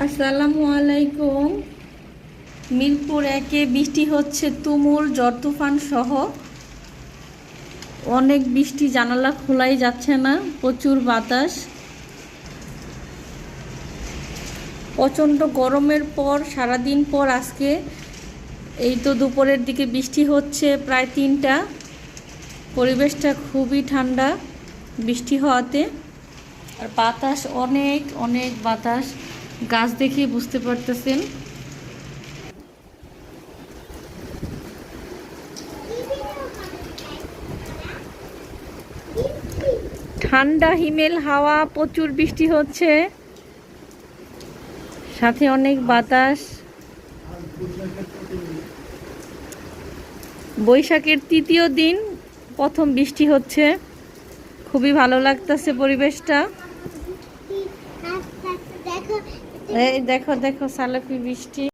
আসসালামু আলাইকুম। মিরপুর একে বৃষ্টি হচ্ছে তুমুল, ঝড় তুফান সহ অনেক বৃষ্টি, জানালা খোলাই যাচ্ছে না, প্রচুর বাতাস। প্রচণ্ড গরমের পর সারাদিন পর আজকে এই তো দুপুরের দিকে বৃষ্টি হচ্ছে প্রায় 3টা। পরিবেশটা খুবই ঠান্ডা বৃষ্টি হওয়াতে, আর বাতাস অনেক অনেক বাতাস, গাছ দেখে বুঝতে পারতেছেন। ঠান্ডা হিমেল হাওয়া, প্রচুর বৃষ্টি হচ্ছে, সাথে অনেক বাতাস। বৈশাখের 3য় দিন প্রথম বৃষ্টি হচ্ছে, খুবই ভালো লাগতেছে পরিবেশটা। এই দেখো দেখো সালাপি বৃষ্টি।